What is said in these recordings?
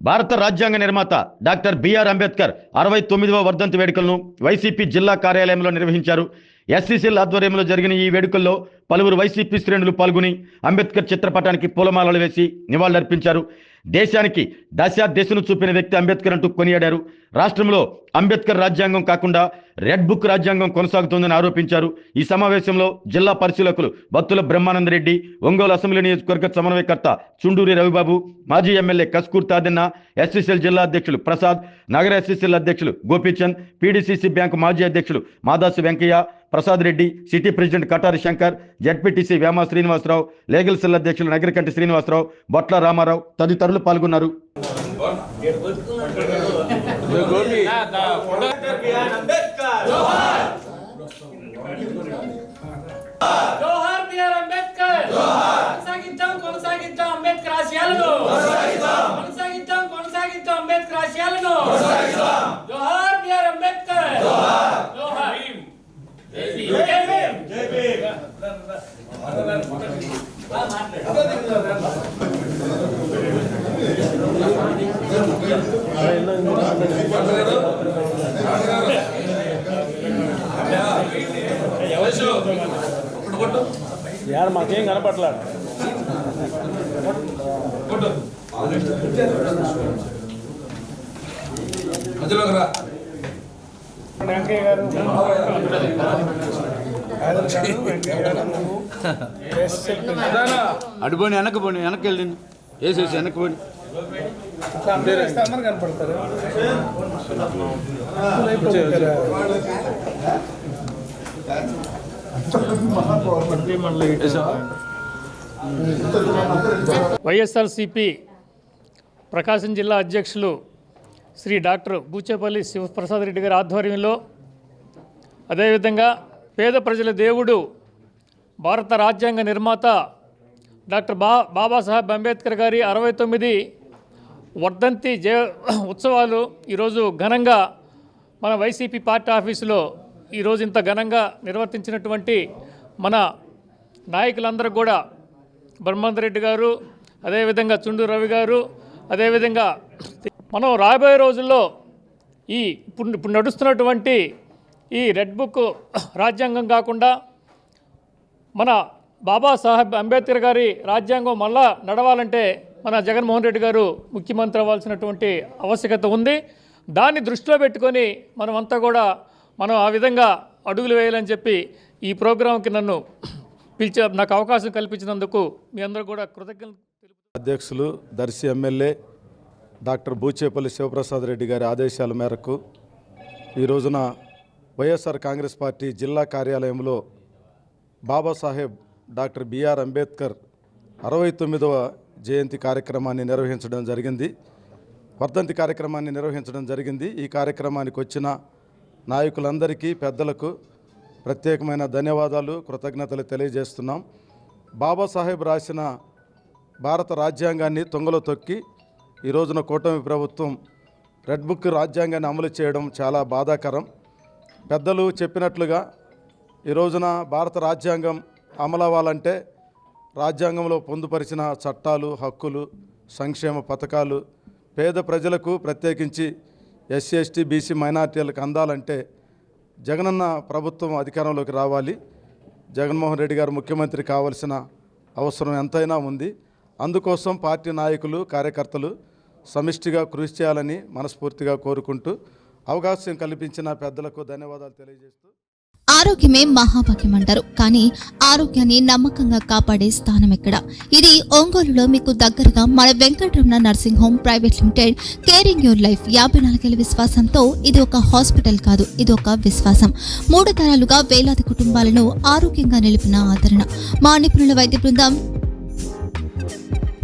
భారత రాజ్యాంగ నిర్మాత డాక్టర్ బిఆర్ అంబేద్కర్ 69వ వర్ధంతి వేడుకలను వైసీపీ జిల్లా కార్యాలయంలో నిర్వహించారు. ఎస్సీసీఎల్ ఆధ్వర్యంలో జరిగిన ఈ వేడుకల్లో పలువురు వైసీపీ శ్రేణులు పాల్గొని అంబేద్కర్ చిత్రపటానికి పూలమాలలు వేసి నివాళులర్పించారు. దేశానికి దశను చూపిన వ్యక్తి అంబేద్కర్ అంటూ కొనియాడారు. రాష్ట్రంలో అంబేద్కర్ రాజ్యాంగం కాకుండా రెడ్ బుక్ రాజ్యాంగం కొనసాగుతోందని ఆరోపించారు. ఈ సమావేశంలో జిల్లా పరిశీలకులు బత్తుల బ్రహ్మానందరెడ్డి, ఒంగోలు అసెంబ్లీ నియోజకవర్గ సమన్వయకర్త చుండూరి రవిబాబు, మాజీ ఎమ్మెల్యే కస్కూర్ తాదెన్న, ఎస్సీసీఎల్ జిల్లా అధ్యక్షులు ప్రసాద్, నగర ఎస్సీసీఎల్ అధ్యక్షులు గోపీచంద్, పీడీసీసీ బ్యాంకు మాజీ అధ్యక్షులు Madasu Venkaiah, Prasad Reddy, city president Katari Shankar, ZPTC వేమా Srinivasarao, legal cell అధ్యక్షులు నగరకంటి శ్రీనివాసరావు, బొట్ల రామారావు తదితరులు పాల్గొన్నారు. यार माకేం కనపట్లా అడుపోని వెనక్కి పోని వెనక్కి వెళ్ళండి వేసేసి వెనక్కి పోని కనపడతారు. వైఎస్ఆర్సీపీ ప్రకాశం జిల్లా అధ్యక్షులు శ్రీ డాక్టర్ బూచేపల్లి శివప్రసాద్ రెడ్డి గారి ఆధ్వర్యంలో, అదేవిధంగా పేద ప్రజల దేవుడు భారత రాజ్యాంగ నిర్మాత డాక్టర్ బాబాసాహెబ్ అంబేద్కర్ గారి 69 వర్ధంతి ఉత్సవాలు ఈరోజు ఘనంగా మన వైసీపీ పార్టీ ఆఫీసులో ఈరోజు ఇంత ఘనంగా నిర్వర్తించినటువంటి మన నాయకులందరూ కూడా బ్రహ్మానందరెడ్డి గారు, అదేవిధంగా చుండూరు రవి గారు, అదేవిధంగా మనం రాబోయే రోజుల్లో ఇప్పుడు నడుస్తున్నటువంటి ఈ రెడ్ బుక్ రాజ్యాంగం కాకుండా మన బాబాసాహెబ్ అంబేద్కర్ గారి రాజ్యాంగం మళ్ళా నడవాలంటే మన జగన్మోహన్ రెడ్డి గారు ముఖ్యమంత్రి అవ్వాల్సినటువంటి ఆవశ్యకత ఉంది. దాన్ని దృష్టిలో పెట్టుకొని మనమంతా కూడా మనం ఆ విధంగా అడుగులు వేయాలని చెప్పి ఈ ప్రోగ్రాంకి నన్ను నాకు అవకాశం కల్పించినందుకు మీ అందరూ కూడా కృతజ్ఞతలు. అధ్యక్షులు దర్శి ఎమ్మెల్యే డాక్టర్ బూచేపల్లి శివప్రసాద్ రెడ్డి గారి ఆదేశాల మేరకు ఈ రోజున వైఎస్ఆర్ కాంగ్రెస్ పార్టీ జిల్లా కార్యాలయంలో బాబాసాహెబ్ డాక్టర్ బిఆర్ అంబేద్కర్ 69వ జయంతి కార్యక్రమాన్ని నిర్వహించడం జరిగింది. వర్ధంతి కార్యక్రమాన్ని నిర్వహించడం జరిగింది. ఈ కార్యక్రమానికి వచ్చిన నాయకులందరికీ, పెద్దలకు ప్రత్యేకమైన ధన్యవాదాలు, కృతజ్ఞతలు తెలియజేస్తున్నాం. బాబాసాహెబ్ రాసిన భారత రాజ్యాంగాన్ని తుంగలో తొక్కి ఈ రోజున కూటమి ప్రభుత్వం రెడ్ బుక్ రాజ్యాంగాన్ని అమలు చేయడం చాలా బాధాకరం. పెద్దలు చెప్పినట్లుగా ఈ రోజున భారత రాజ్యాంగం అమలు అవ్వాలంటే రాజ్యాంగంలో పొందుపరిచిన చట్టాలు, హక్కులు, సంక్షేమ పథకాలు పేద ప్రజలకు, ప్రత్యేకించి ఎస్సీ, ఎస్టీ, బీసీ మైనార్టీలకు అందాలంటే జగనన్న ప్రభుత్వం అధికారంలోకి రావాలి. జగన్మోహన్ రెడ్డి గారు ముఖ్యమంత్రి కావాల్సిన అవసరం ఎంతైనా ఉంది. అందుకోసం పార్టీ నాయకులు, కార్యకర్తలు సమిష్టిగా కృషి చేయాలని మనస్ఫూర్తిగా కోరుకుంటూ అవకాశం కల్పించిన పెద్దలకు ధన్యవాదాలు తెలియజేస్తూ, ఆరోగ్యమే మహాభాగ్యం అంటారు, కానీ ఆరోగ్యాన్ని నమ్మకంగా కాపాడే స్థానం ఎక్కడ? ఇది ఒంగోలులో మీకు దగ్గరగా మన Venkataramana nursing home private limited. Caring your life 54 ఏళ్ల విశ్వాసంతో ఇది ఒక హాస్పిటల్ కాదు, ఇది ఒక విశ్వాసం. 3 తరాలుగా వేలాది కుటుంబాలను ఆరోగ్యంగా నిలిపిన ఆదరణ. మా నిపుణుల వైద్య బృందం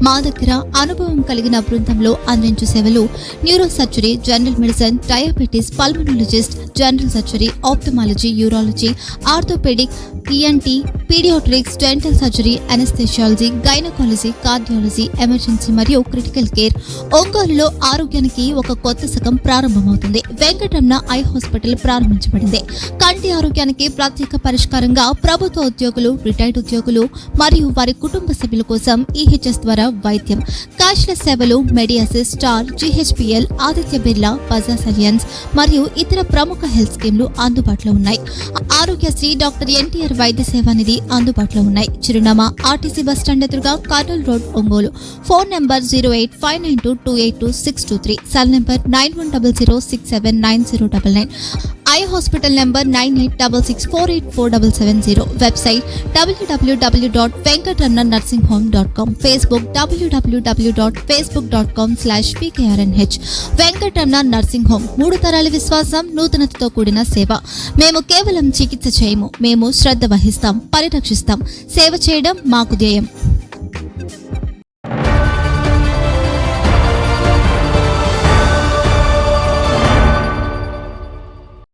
మా దగ్గర అనుభవం కలిగిన బృందంలో అందించే సేవలు neuro surgery, general medicine, diabetes, pulmonologist, general surgery, ophthalmology, urology, orthopaedic, ENT, paediatrics, dental surgery, anaesthesiology, gynaecology, cardiology, emergency మరియు క్రిటికల్ కేర్. ఒంగోలులో ఆరోగ్యానికి ఒక కొత్త శకం ప్రారంభమవుతుంది. వెంకటరమణ ఐ హాస్పిటల్ ప్రారంభించబడింది. కంటి ఆరోగ్యానికి ప్రత్యేక పరిష్కారంగా ప్రభుత్వ ఉద్యోగులు, రిటైర్డ్ ఉద్యోగులు మరియు వారి కుటుంబ సభ్యుల కోసం ఈహెచ్ఎస్ ద్వారా వైద్యం, క్యాష్లెస్ సేవలు, Mediassist, star, GHPL, Aditya Birla, Bajaj Allianz మరియు ఇతర ప్రముఖ హెల్త్ స్కీమ్లు అందుబాటులో ఉన్నాయి. ఆరోగ్యశ్రీ, డాక్టర్ ఎన్టీఆర్ వైద్య సేవా నిధి అందుబాటులో ఉన్నాయి. చిరునామా ఆర్టీసీ బస్టాండ్ ఎదురుగా, Kurnool road, Ongole. Phone number 08592282623, cell number 9100679099. Eye hospital number 9866484770. Website www.venkatramannursing.com. Facebook www.facebook.com/pkrnh. Venkataramana nursing home, 3 తరాల విశ్వాసం, నూతనతతో కూడిన సేవ. మేము కేవలం చికిత్స చేయము, మేము శ్రద్ధ వహిస్తాం, పరిరక్షిస్తాం. సేవ చేయడం మాకు ధ్యేయం.